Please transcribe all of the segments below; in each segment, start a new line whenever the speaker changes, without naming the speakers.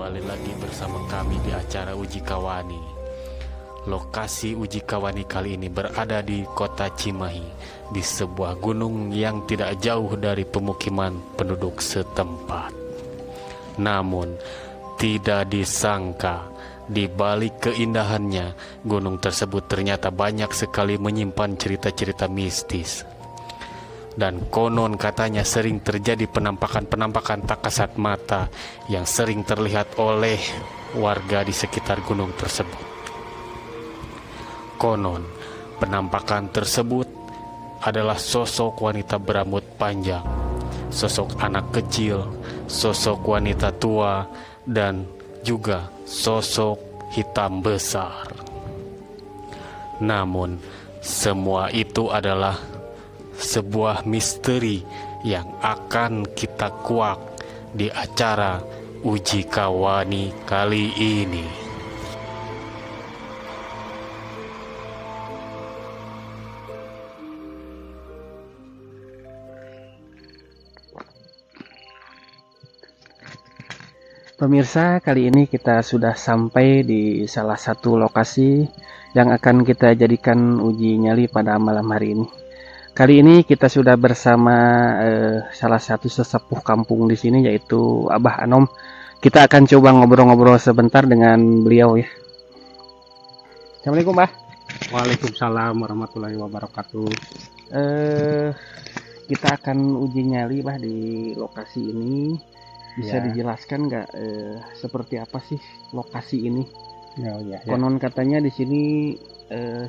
kembali lagi bersama kami di acara Uji Kawani. Lokasi Uji Kawani kali ini berada di kota Cimahi, di sebuah gunung yang tidak jauh dari pemukiman penduduk setempat. Namun, tidak disangka, di balik keindahannya, gunung tersebut ternyata banyak sekali menyimpan cerita-cerita mistis. Dan konon katanya sering terjadi penampakan-penampakan tak kasat mata yang sering terlihat oleh warga di sekitar gunung tersebut. Konon, penampakan tersebut adalah sosok wanita berambut panjang, sosok anak kecil, sosok wanita tua, dan juga sosok hitam besar. Namun, semua itu adalah sebuah misteri yang akan kita kuak di acara Uji Kawani kali ini.
Pemirsa, kali ini kita sudah sampai di salah satu lokasi yang akan kita jadikan uji nyali pada malam hari ini. Kali ini kita sudah bersama salah satu sesepuh kampung di sini, yaitu Abah Anom. Kita akan coba ngobrol-ngobrol sebentar dengan beliau ya. Assalamualaikum, Bah.
Waalaikumsalam warahmatullahi wabarakatuh.
Kita akan uji nyali, Bah, di lokasi ini. Bisa dijelaskan nggak seperti apa sih lokasi ini?
Ya.
Konon katanya di sini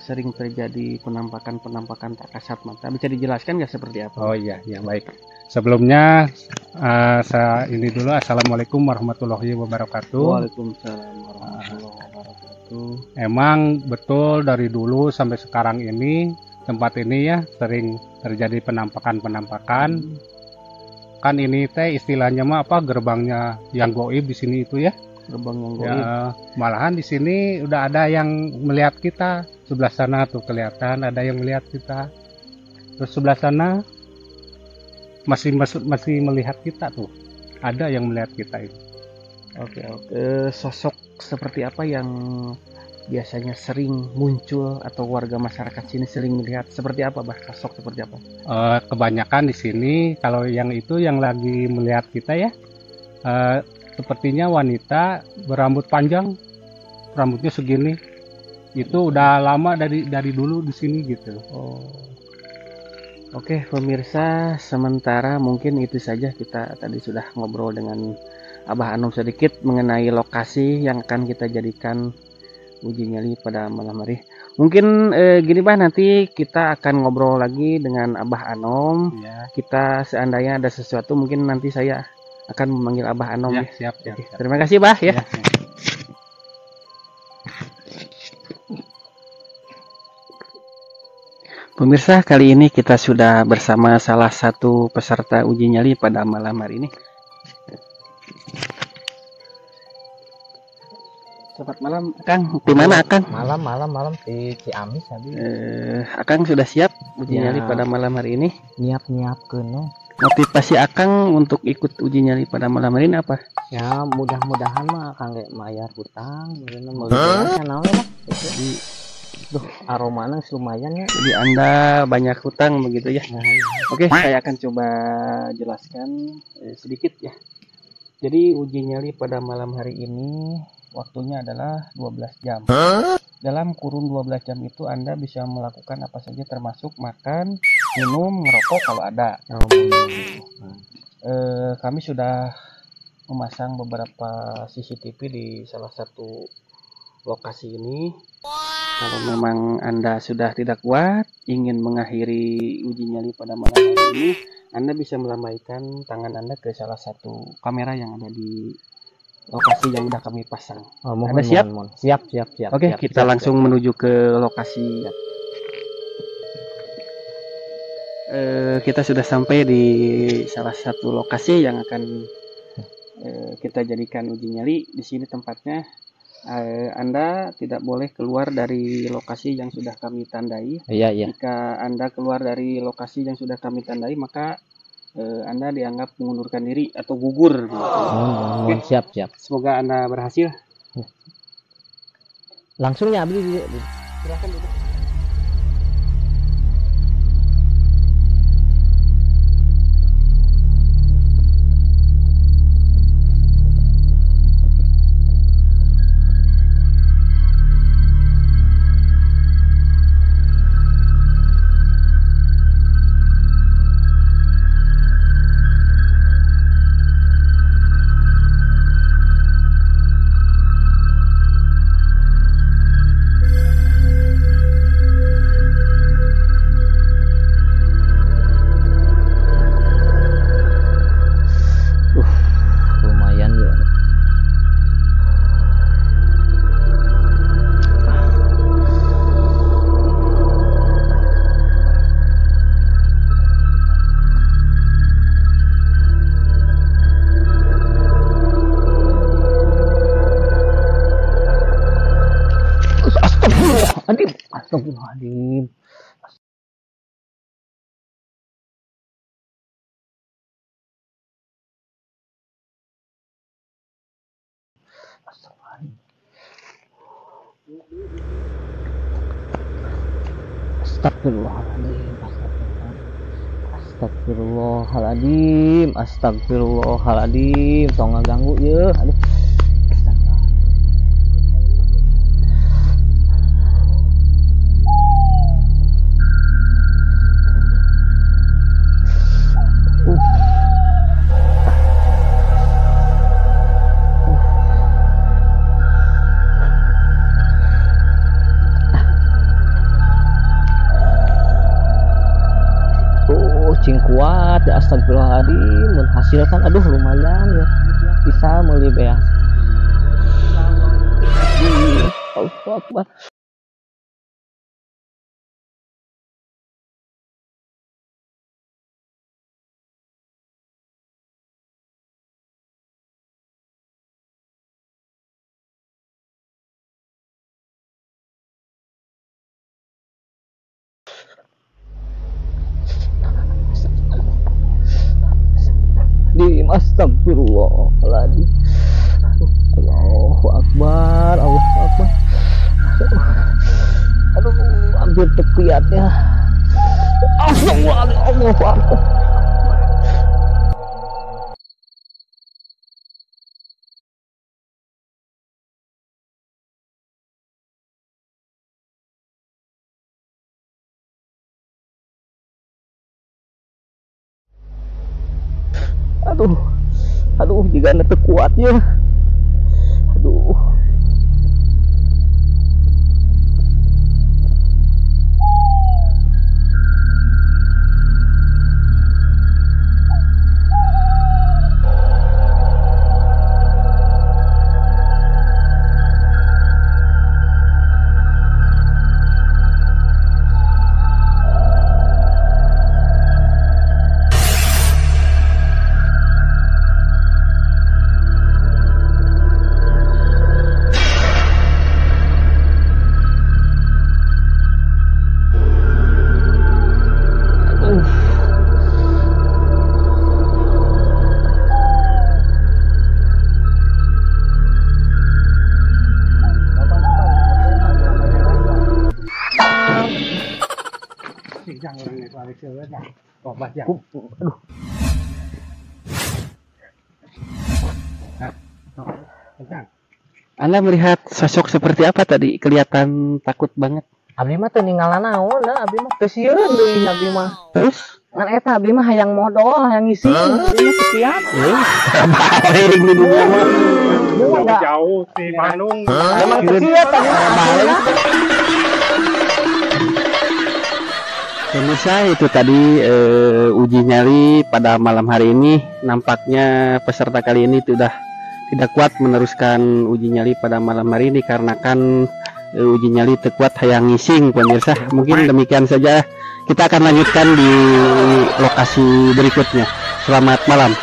sering terjadi penampakan-penampakan tak kasat mata. Bisa dijelaskan nggak seperti apa?
Oh iya, baik. Sebelumnya saya ini dulu, assalamualaikum warahmatullahi wabarakatuh.
Waalaikumsalam warahmatullahi wabarakatuh.
Emang betul dari dulu sampai sekarang ini tempat ini ya sering terjadi penampakan-penampakan. Kan ini teh istilahnya mah apa, gerbangnya yang goib di sini itu ya.
Gerbang yang goib.
Ya, malahan di sini udah ada yang melihat kita. Sebelah sana tuh kelihatan ada yang melihat kita. Terus sebelah sana masih melihat kita tuh. Ada yang melihat kita itu.
Oke. Sosok seperti apa yang biasanya sering muncul atau warga masyarakat sini sering melihat? Seperti apa, Bah? Sosok seperti apa?
Kebanyakan di sini kalau yang itu yang lagi melihat kita ya, sepertinya wanita berambut panjang, rambutnya segini. Itu udah lama dari dulu di sini gitu.
Oke, pemirsa, sementara mungkin itu saja. Kita tadi sudah ngobrol dengan Abah Anom sedikit mengenai lokasi yang akan kita jadikan uji nyali pada malam hari. Mungkin gini, Bah, nanti kita akan ngobrol lagi dengan Abah Anom.
Ya.
Kita seandainya ada sesuatu mungkin nanti saya akan memanggil Abah Anom ya.
Siap.
Oke, terima kasih, Bah ya. Pemirsa, kali ini kita sudah bersama salah satu peserta uji nyali pada malam hari ini. Selamat malam, Akang. Di mana, Akang?
Malam di Ciamis tadi.
Akang sudah siap uji nyali pada malam hari ini?
Nyiap keno.
Motivasi Akang untuk ikut uji nyali pada malam hari ini apa?
Ya mudah-mudahan mah Akang kayak mayar hutang, bener meureun naon lah. Duh, aromanya lumayan ya.
Jadi Anda banyak hutang begitu ya. Oke, saya akan coba jelaskan sedikit ya. Jadi uji nyali pada malam hari ini waktunya adalah 12 jam. Dalam kurun 12 jam itu Anda bisa melakukan apa saja termasuk makan, minum, ngerokok kalau ada. Kami sudah memasang beberapa CCTV di salah satu lokasi ini. Kalau memang Anda sudah tidak kuat ingin mengakhiri uji nyali pada malam hari ini, Anda bisa melambaikan tangan Anda ke salah satu kamera yang ada di lokasi yang sudah kami pasang. Anda siap?
Siap.
Oke, kita langsung menuju ke lokasi. Kita sudah sampai di salah satu lokasi yang akan kita jadikan uji nyali. Di sini tempatnya. Anda tidak boleh keluar dari lokasi yang sudah kami tandai.
Iya.
Jika Anda keluar dari lokasi yang sudah kami tandai, maka Anda dianggap mengundurkan diri atau gugur.
Mohon, siap.
Semoga Anda berhasil.
Langsung ya abdi.
Silakan duduk.
Lumayan ya. Astagfirullahaladzim. Astagfirullahaladzim. Tong ngaganggu ye. Aduh. Cing kuat ya, astagfirullahaladzim, menghasilkan, aduh lumayan ya, bisa meuli beas. Allahu Akbar. Astagfirullahaladzim. Allahu Akbar. Aduh, hampir terkiat ya. Allahu Akbar. Aduh, jika anda terkuatnya. Aduh.
Anda melihat sosok seperti apa tadi? Kelihatan takut banget.
Abdi mah teu ninggalan naon da, abdi mah teu sieun deui abdi mah.
Terus?
Ngan eta abdi mah hayang modal, hayang ngisi. Abdi mah sekian.
Balik di dunia mah.
Jauh di Bandung.
Emang sekian tadi.
Pemirsa, itu tadi uji nyali pada malam hari ini. Nampaknya peserta kali ini sudah tidak kuat meneruskan uji nyali pada malam hari ini dikarenakan uji nyali terkuat hayang ngising. Pemirsa, mungkin demikian saja, kita akan lanjutkan di lokasi berikutnya. Selamat malam.